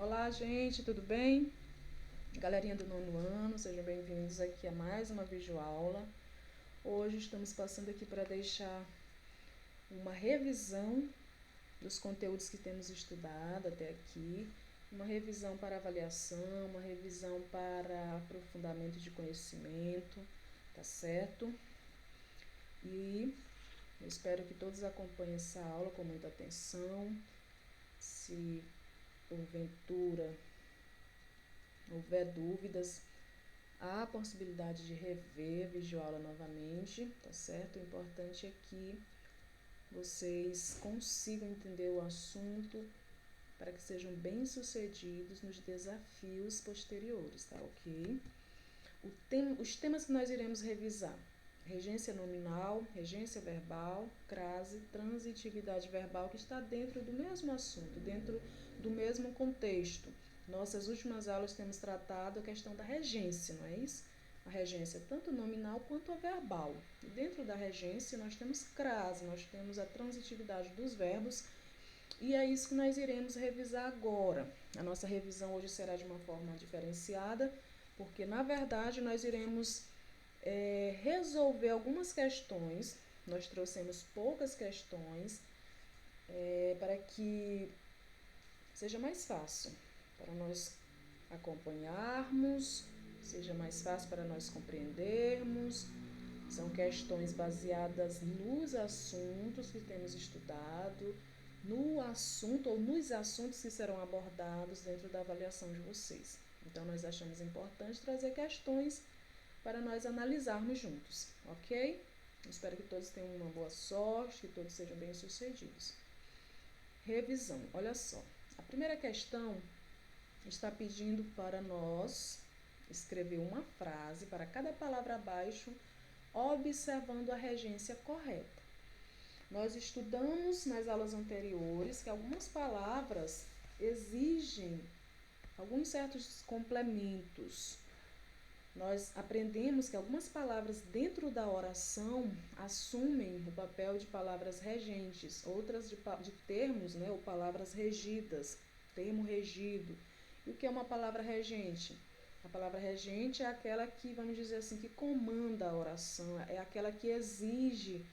Olá, gente, tudo bem? Galerinha do nono ano, sejam bem-vindos aqui a mais uma videoaula. Hoje estamos passando aqui para deixar uma revisão dos conteúdos que temos estudado até aqui, uma revisão para avaliação, uma revisão para aprofundamento de conhecimento, tá certo? E eu espero que todos acompanhem essa aula com muita atenção. Se porventura houver dúvidas, há a possibilidade de rever a videoaula novamente, tá certo? O importante é que vocês consigam entender o assunto para que sejam bem-sucedidos nos desafios posteriores, tá ok? Os temas que nós iremos revisar: regência nominal, regência verbal, crase, transitividade verbal, que está dentro do mesmo assunto, dentro do mesmo contexto. Nossas últimas aulas temos tratado a questão da regência, não é isso? A regência tanto nominal quanto a verbal. E dentro da regência nós temos crase, nós temos a transitividade dos verbos, e é isso que nós iremos revisar agora. A nossa revisão hoje será de uma forma diferenciada, porque na verdade nós iremos resolver algumas questões. Nós trouxemos poucas questões para que seja mais fácil para nós acompanharmos, seja mais fácil para nós compreendermos. São questões baseadas nos assuntos que temos estudado, no assunto ou nos assuntos que serão abordados dentro da avaliação de vocês. Então, nós achamos importante trazer questões para nós analisarmos juntos, ok? Eu espero que todos tenham uma boa sorte, que todos sejam bem-sucedidos. Revisão, olha só. A primeira questão está pedindo para nós escrever uma frase para cada palavra abaixo, observando a regência correta. Nós estudamos nas aulas anteriores que algumas palavras exigem alguns certos complementos. Nós aprendemos que algumas palavras dentro da oração assumem o papel de palavras regentes, outras de termos, ou palavras regidas, termo regido. E o que é uma palavra regente? A palavra regente é aquela que, vamos dizer assim, que comanda a oração, é aquela que exige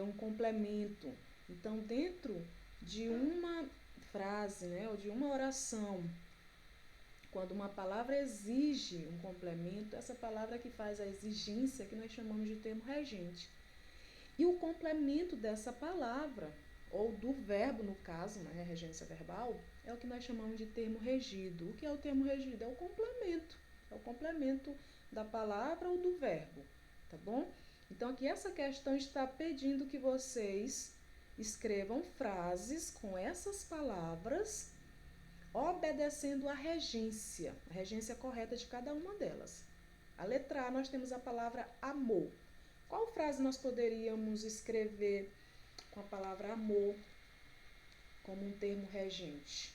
um complemento. Então, dentro de uma frase, ou de uma oração, quando uma palavra exige um complemento, essa palavra que faz a exigência que nós chamamos de termo regente. E o complemento dessa palavra, ou do verbo no caso, a regência verbal, é o que nós chamamos de termo regido. O que é o termo regido? É o complemento da palavra ou do verbo, tá bom? Então, aqui essa questão está pedindo que vocês escrevam frases com essas palavras, obedecendo a regência correta de cada uma delas. A letra A, nós temos a palavra amor. Qual frase nós poderíamos escrever com a palavra amor como um termo regente?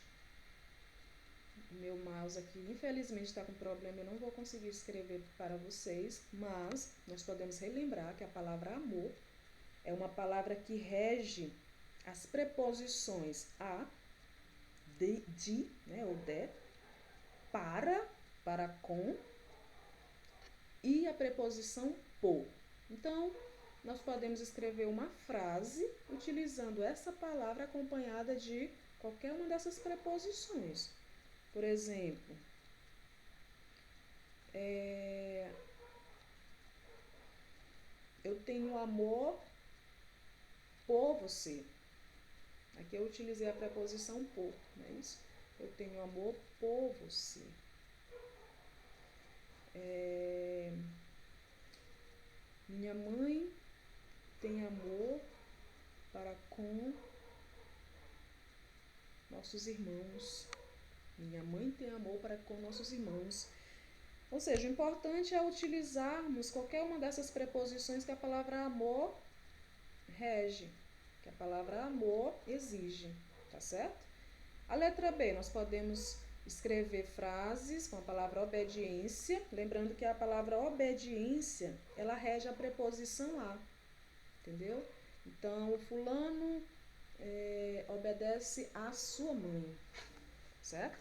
O meu mouse aqui, infelizmente, está com problema, eu não vou conseguir escrever para vocês, mas nós podemos relembrar que a palavra amor é uma palavra que rege as preposições a, de, ou de, para com, e a preposição por. Então, nós podemos escrever uma frase utilizando essa palavra acompanhada de qualquer uma dessas preposições. Por exemplo, eu tenho amor por você. Aqui eu utilizei a preposição por, não é isso? Eu tenho amor por você. Minha mãe tem amor para com nossos irmãos. Minha mãe tem amor para com nossos irmãos. Ou seja, o importante é utilizarmos qualquer uma dessas preposições que a palavra amor rege, que a palavra amor exige, tá certo? A letra B, nós podemos escrever frases com a palavra obediência, lembrando que a palavra obediência, ela rege a preposição a, entendeu? Então, o fulano obedece à sua mãe, certo?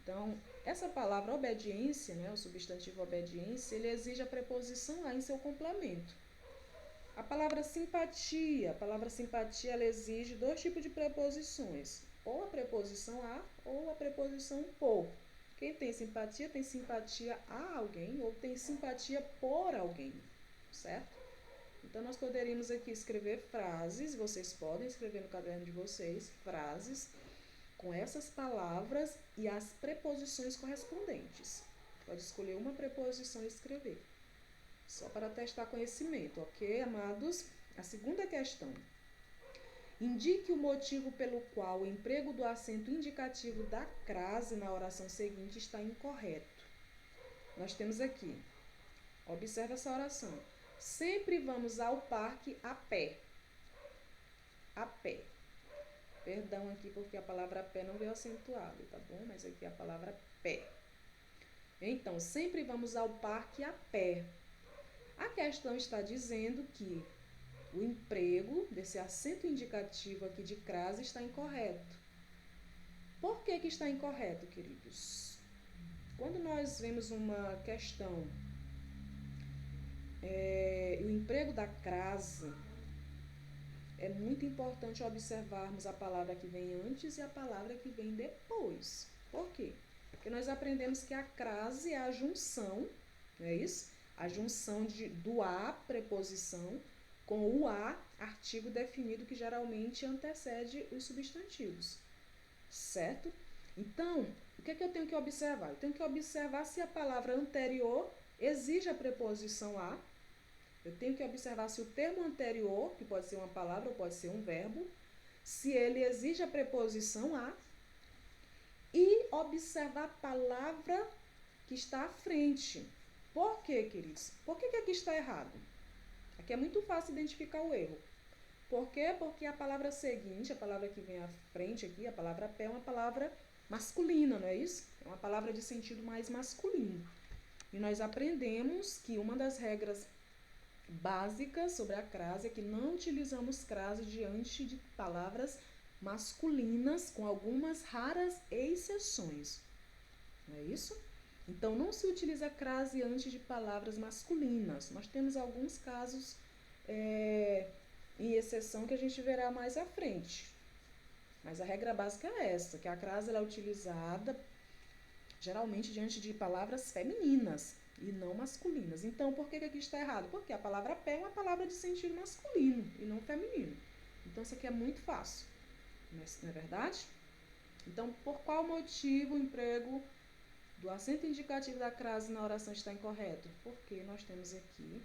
Então, essa palavra obediência, né, o substantivo obediência, ele exige a preposição a em seu complemento. A palavra simpatia ela exige dois tipos de preposições, ou a preposição a ou a preposição por. Quem tem simpatia a alguém ou tem simpatia por alguém, certo? Então, nós poderíamos aqui escrever frases, vocês podem escrever no caderno de vocês, frases com essas palavras e as preposições correspondentes. Pode escolher uma preposição e escrever, só para testar conhecimento, ok, amados? A segunda questão. Indique o motivo pelo qual o emprego do acento indicativo da crase na oração seguinte está incorreto. Nós temos aqui, observa essa oração. Sempre vamos ao parque a pé. A pé. Perdão aqui porque a palavra pé não veio acentuada, tá bom? Mas aqui a palavra pé. Então, sempre vamos ao parque a pé. A questão está dizendo que o emprego desse acento indicativo aqui de crase está incorreto. Por que está incorreto, queridos? Quando nós vemos uma questão, o emprego da crase, é muito importante observarmos a palavra que vem antes e a palavra que vem depois. Por quê? Porque nós aprendemos que a crase é a junção, não é isso? A junção do a, preposição, com o a, artigo definido, que geralmente antecede os substantivos, certo? Então, o que é que eu tenho que observar? Eu tenho que observar se a palavra anterior exige a preposição a. Eu tenho que observar se o termo anterior, que pode ser uma palavra ou pode ser um verbo, se ele exige a preposição a. E observar a palavra que está à frente. Por quê, queridos? Por que aqui está errado? Aqui é muito fácil identificar o erro. Por quê? Porque a palavra seguinte, a palavra que vem à frente aqui, a palavra pé, é uma palavra masculina, não é isso? É uma palavra de sentido mais masculino. E nós aprendemos que uma das regras básicas sobre a crase é que não utilizamos crase diante de palavras masculinas, com algumas raras exceções. Não é isso? Então, não se utiliza crase antes de palavras masculinas. Nós temos alguns casos em exceção que a gente verá mais à frente. Mas a regra básica é essa, que a crase ela é utilizada geralmente diante de palavras femininas e não masculinas. Então, por que aqui está errado? Porque a palavra pé é uma palavra de sentido masculino e não feminino. Então, isso aqui é muito fácil. Não é verdade? Então, por qual motivo o emprego do acento indicativo da crase na oração está incorreto? Porque nós temos aqui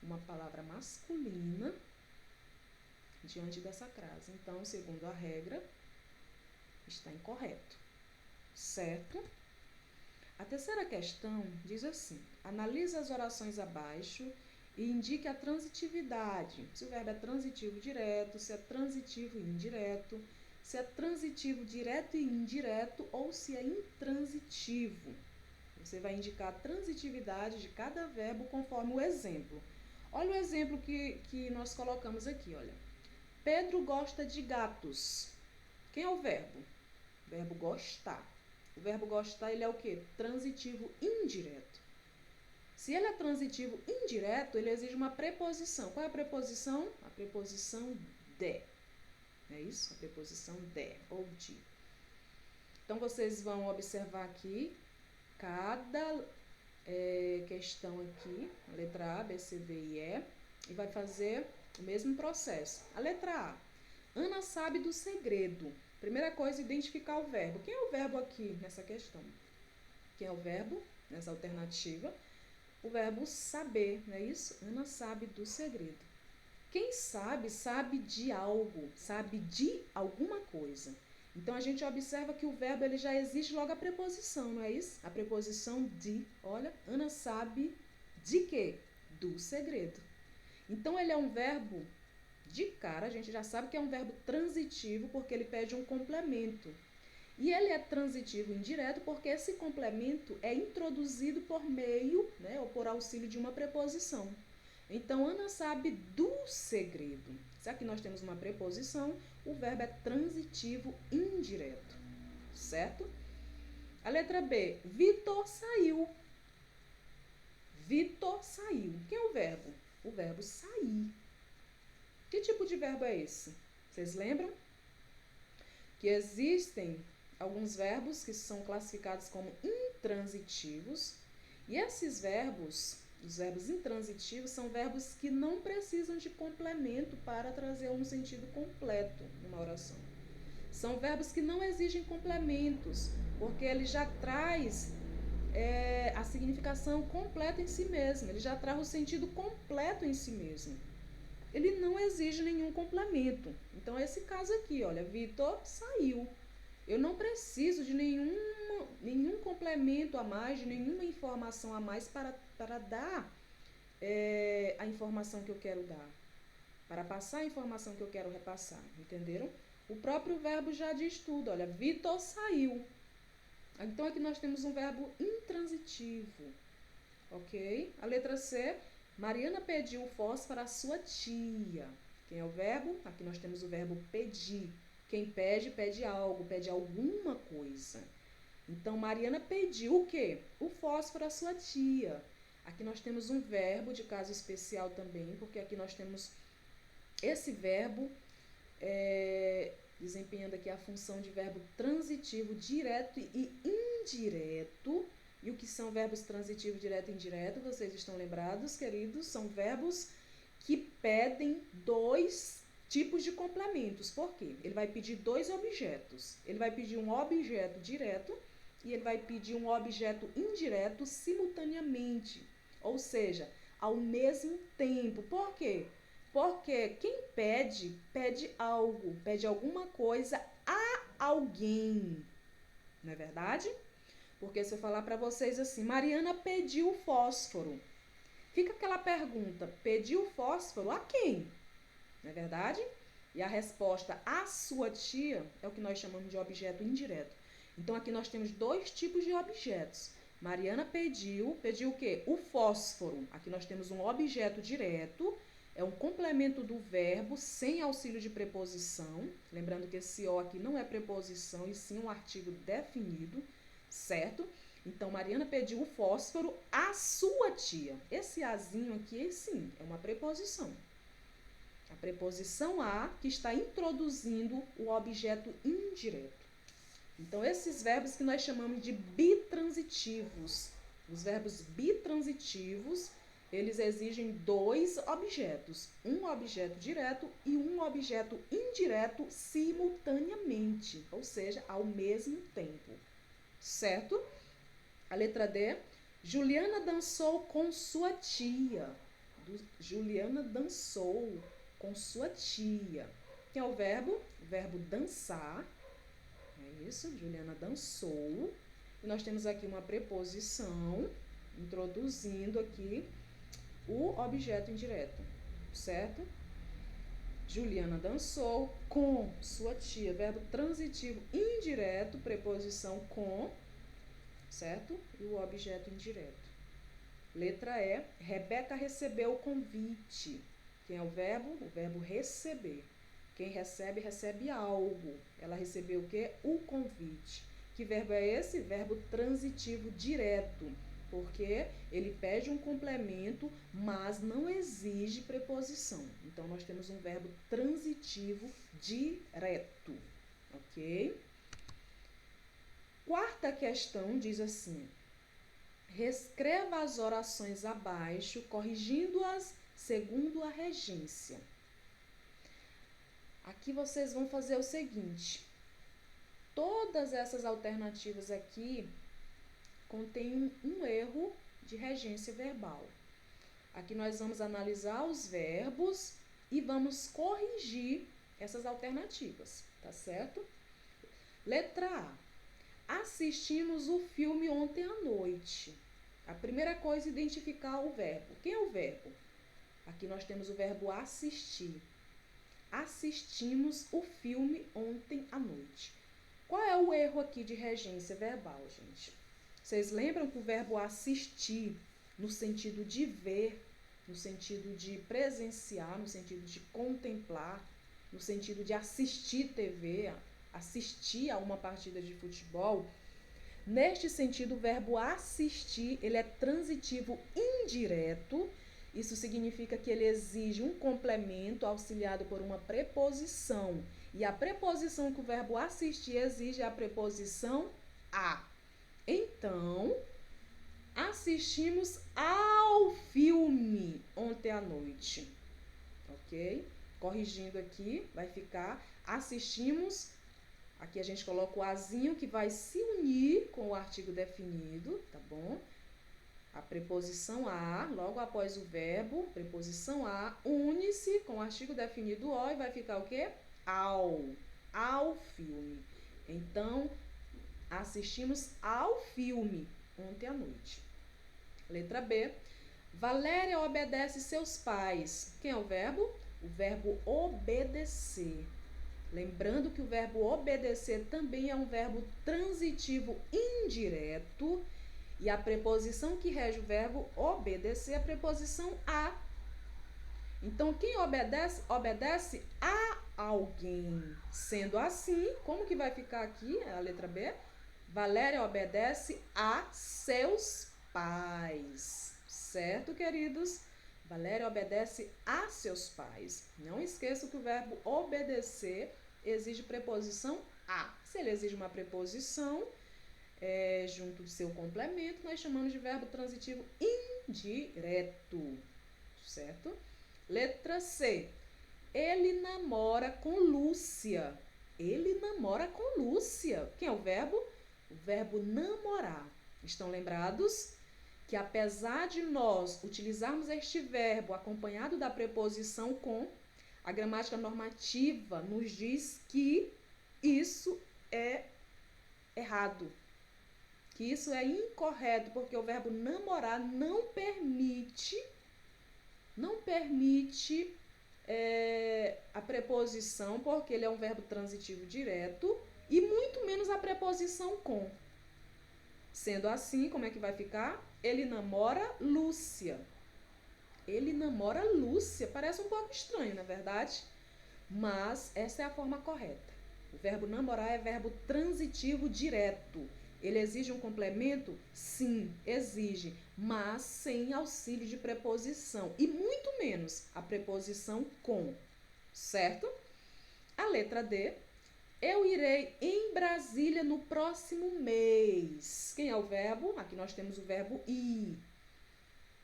uma palavra masculina diante dessa crase. Então, segundo a regra, está incorreto. Certo? A terceira questão diz assim: analise as orações abaixo e indique a transitividade. Se o verbo é transitivo direto, se é transitivo indireto, se é transitivo direto e indireto ou se é intransitivo. Você vai indicar a transitividade de cada verbo conforme o exemplo. Olha o exemplo que nós colocamos aqui, olha. Pedro gosta de gatos. Quem é o verbo? O verbo gostar. O verbo gostar, ele é o quê? Transitivo indireto. Se ele é transitivo indireto, ele exige uma preposição. Qual é a preposição? A preposição de. É isso? A preposição de ou de. Então, vocês vão observar aqui cada questão aqui, a letra A, B, C, D e E, e vai fazer o mesmo processo. A letra A. Ana sabe do segredo. Primeira coisa, identificar o verbo. Quem é o verbo aqui nessa questão? Quem é o verbo nessa alternativa? O verbo saber, não é isso? Ana sabe do segredo. Quem sabe, sabe de algo, sabe de alguma coisa. Então, a gente observa que o verbo ele já exige logo a preposição, não é isso? A preposição de. Olha, Ana sabe de quê? Do segredo. Então, ele é um verbo, de cara, a gente já sabe que é um verbo transitivo, porque ele pede um complemento. E ele é transitivo indireto porque esse complemento é introduzido por meio, né, ou por auxílio de uma preposição. Então, Ana sabe do segredo. Se aqui nós temos uma preposição, o verbo é transitivo indireto, certo? A letra B, Vitor saiu. Vitor saiu. Quem é o verbo? O verbo sair. Que tipo de verbo é esse? Vocês lembram? Que existem alguns verbos que são classificados como intransitivos. E esses verbos, os verbos intransitivos, são verbos que não precisam de complemento para trazer um sentido completo numa oração. São verbos que não exigem complementos, porque ele já traz a significação completa em si mesmo, ele já traz o sentido completo em si mesmo. Ele não exige nenhum complemento. Então, esse caso aqui, olha, Vitor saiu. Eu não preciso de nenhum complemento a mais, de nenhuma informação a mais para dar a informação que eu quero dar, para passar a informação que eu quero repassar, entenderam? O próprio verbo já diz tudo, olha, Vitor saiu. Então, aqui nós temos um verbo intransitivo, ok? A letra C, Mariana pediu o fósforo à sua tia. Quem é o verbo? Aqui nós temos o verbo pedir. Quem pede, pede algo, pede alguma coisa. Então, Mariana pediu o quê? O fósforo à sua tia. Aqui nós temos um verbo de caso especial também, porque aqui nós temos esse verbo desempenhando aqui a função de verbo transitivo direto e indireto. E o que são verbos transitivos direto e indireto? Vocês estão lembrados, queridos? São verbos que pedem dois tipos de complementos. Por quê? Ele vai pedir dois objetos. Ele vai pedir um objeto direto e ele vai pedir um objeto indireto simultaneamente. Ou seja, ao mesmo tempo. Por quê? Porque quem pede, pede algo, pede alguma coisa a alguém. Não é verdade? Porque se eu falar para vocês assim, Mariana pediu fósforo. Fica aquela pergunta, pediu fósforo a quem? Não é verdade? E a resposta, a sua tia, é o que nós chamamos de objeto indireto. Então, aqui nós temos dois tipos de objetos. Mariana pediu o quê? O fósforo. Aqui nós temos um objeto direto, é um complemento do verbo sem auxílio de preposição. Lembrando que esse O aqui não é preposição, e sim um artigo definido, certo? Então, Mariana pediu o fósforo à sua tia. Esse azinho aqui, sim, é uma preposição. A preposição a que está introduzindo o objeto indireto. Então, esses verbos que nós chamamos de bitransitivos. Os verbos bitransitivos, eles exigem dois objetos. Um objeto direto e um objeto indireto simultaneamente. Ou seja, ao mesmo tempo. Certo? A letra D. Juliana dançou com sua tia. Juliana dançou com sua tia. Quem é o verbo? O verbo dançar. É isso, Juliana dançou. E nós temos aqui uma preposição introduzindo aqui o objeto indireto, certo? Juliana dançou com sua tia, verbo transitivo indireto, preposição com, certo? E o objeto indireto. Letra E, Rebeca recebeu o convite. Quem é o verbo? O verbo receber. Quem recebe, recebe algo. Ela recebeu o quê? O convite. Que verbo é esse? Verbo transitivo direto. Porque ele pede um complemento, mas não exige preposição. Então, nós temos um verbo transitivo direto. Ok? Quarta questão diz assim: reescreva as orações abaixo, corrigindo-as segundo a regência. Aqui vocês vão fazer o seguinte: todas essas alternativas aqui contêm um erro de regência verbal. Aqui nós vamos analisar os verbos e vamos corrigir essas alternativas, tá certo? Letra A. Assistimos o filme ontem à noite. A primeira coisa é identificar o verbo. Quem é o verbo? Aqui nós temos o verbo assistir. Assistimos o filme ontem à noite. Qual é o erro aqui de regência verbal, gente? Vocês lembram que o verbo assistir, no sentido de ver, no sentido de presenciar, no sentido de contemplar, no sentido de assistir TV, assistir a uma partida de futebol, Neste sentido, o verbo assistir, ele é transitivo indireto. Isso significa que ele exige um complemento auxiliado por uma preposição. E a preposição que o verbo assistir exige é a preposição a. Então, assistimos ao filme ontem à noite. Ok? Corrigindo aqui, vai ficar assistimos. Aqui a gente coloca o azinho que vai se unir com o artigo definido, tá bom? A preposição a, logo após o verbo, preposição a, une-se com o artigo definido o e vai ficar o quê? Ao filme. Então, assistimos ao filme ontem à noite. Letra B. Valéria obedece seus pais. Quem é o verbo? O verbo obedecer. Lembrando que o verbo obedecer também é um verbo transitivo indireto e a preposição que rege o verbo obedecer é a preposição a. Então, quem obedece? Obedece a alguém. Sendo assim, como que vai ficar aqui a letra B? Valéria obedece a seus pais. Certo, queridos? Valéria obedece a seus pais. Não esqueça que o verbo obedecer exige preposição a. Se ele exige uma preposição junto do seu complemento, nós chamamos de verbo transitivo indireto. Certo? Letra C. Ele namora com Lúcia. Ele namora com Lúcia. Quem é o verbo? O verbo namorar. Estão lembrados? Que apesar de nós utilizarmos este verbo acompanhado da preposição com, a gramática normativa nos diz que isso é errado, que isso é incorreto, porque o verbo namorar não permite a preposição, porque ele é um verbo transitivo direto, e muito menos a preposição com. Sendo assim, como é que vai ficar? Ele namora Lúcia. Ele namora Lúcia. Parece um pouco estranho, não é verdade? Mas essa é a forma correta. O verbo namorar é verbo transitivo direto. Ele exige um complemento? Sim, exige, mas sem auxílio de preposição. E muito menos a preposição com. Certo? A letra D. Eu irei em Brasília no próximo mês. Quem é o verbo? Aqui nós temos o verbo ir.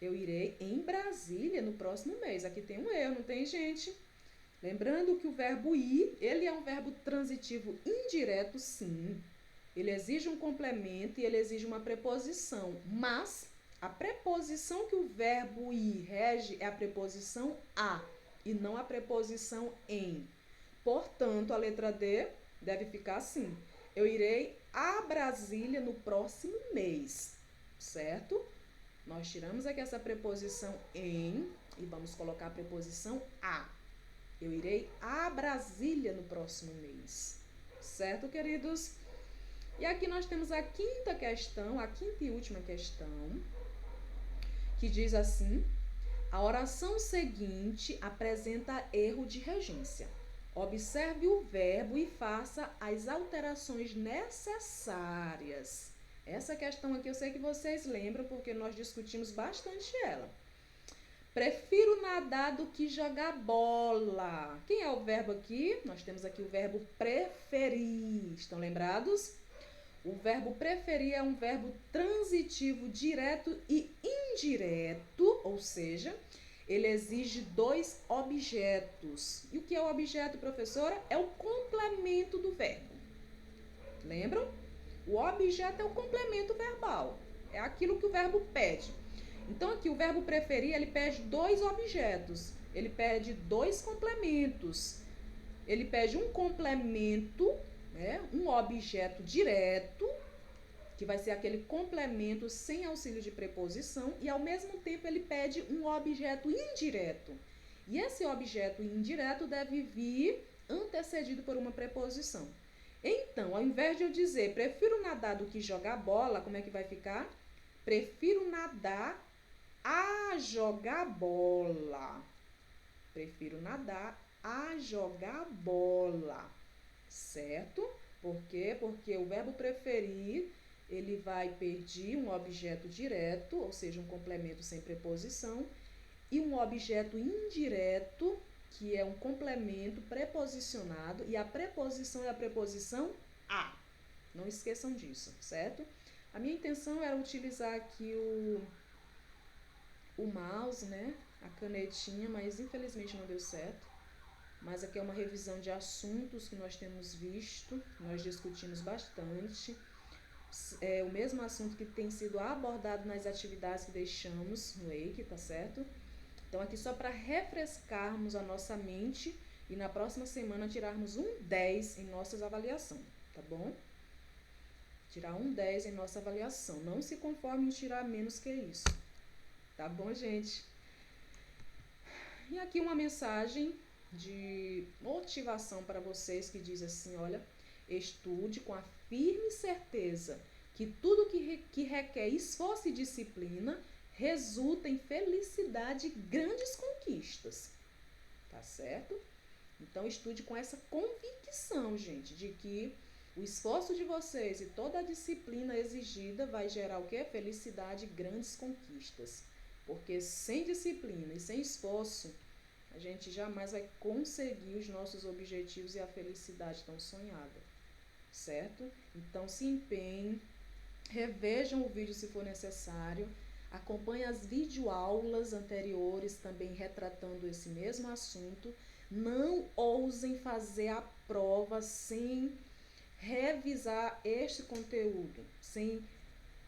Eu irei em Brasília no próximo mês. Aqui tem um erro, não tem, gente? Lembrando que o verbo ir, ele é um verbo transitivo indireto, sim. Ele exige um complemento e ele exige uma preposição. Mas a preposição que o verbo ir rege é a preposição a e não a preposição em. Portanto, a letra D deve ficar assim. Eu irei a Brasília no próximo mês, certo? Nós tiramos aqui essa preposição em e vamos colocar a preposição a. Eu irei a Brasília no próximo mês, certo, queridos? E aqui nós temos a quinta questão, a quinta e última questão, que diz assim: a oração seguinte apresenta erro de regência. Observe o verbo e faça as alterações necessárias. Essa questão aqui eu sei que vocês lembram porque nós discutimos bastante ela. Prefiro nadar do que jogar bola. Quem é o verbo aqui? Nós temos aqui o verbo preferir. Estão lembrados? O verbo preferir é um verbo transitivo direto e indireto, ou seja, ele exige dois objetos. E o que é o objeto, professora? É o complemento do verbo. Lembram? O objeto é o complemento verbal. É aquilo que o verbo pede. Então, aqui, o verbo preferir, ele pede dois objetos. Ele pede dois complementos. Ele pede um complemento, um objeto direto, que vai ser aquele complemento sem auxílio de preposição, e ao mesmo tempo ele pede um objeto indireto. E esse objeto indireto deve vir antecedido por uma preposição. Então, ao invés de eu dizer prefiro nadar do que jogar bola, como é que vai ficar? Prefiro nadar a jogar bola. Prefiro nadar a jogar bola. Certo? Por quê? Porque o verbo preferir, ele vai pedir um objeto direto, ou seja, um complemento sem preposição, e um objeto indireto, que é um complemento preposicionado, e a preposição é a preposição a. Não esqueçam disso, certo? A minha intenção era utilizar aqui o mouse, né? A canetinha, mas infelizmente não deu certo. Mas aqui é uma revisão de assuntos que nós temos visto, nós discutimos bastante. É o mesmo assunto que tem sido abordado nas atividades que deixamos no EIC, tá certo? Então, aqui só para refrescarmos a nossa mente e na próxima semana tirarmos um 10 em nossas avaliações, tá bom? Tirar um 10 em nossa avaliação. Não se conforme em tirar menos que isso. Tá bom, gente? E aqui uma mensagem de motivação para vocês que diz assim, olha, estude com a firme certeza que tudo que requer esforço e disciplina resulta em felicidade e grandes conquistas. Tá certo? Então, estude com essa convicção, gente, de que o esforço de vocês e toda a disciplina exigida vai gerar o quê? Felicidade e grandes conquistas. Porque sem disciplina e sem esforço, a gente jamais vai conseguir os nossos objetivos e a felicidade tão sonhada, certo? Então, se empenhem, revejam o vídeo se for necessário, acompanhem as videoaulas anteriores também retratando esse mesmo assunto. Não ousem fazer a prova sem revisar este conteúdo, sem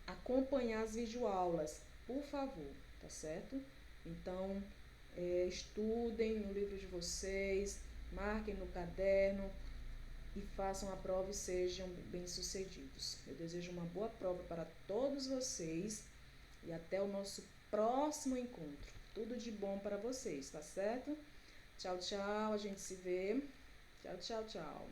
acompanhar as videoaulas, por favor, tá certo? Então, estudem no livro de vocês, marquem no caderno e façam a prova e sejam bem-sucedidos. Eu desejo uma boa prova para todos vocês e até o nosso próximo encontro. Tudo de bom para vocês, tá certo? Tchau, tchau, a gente se vê. Tchau, tchau, tchau.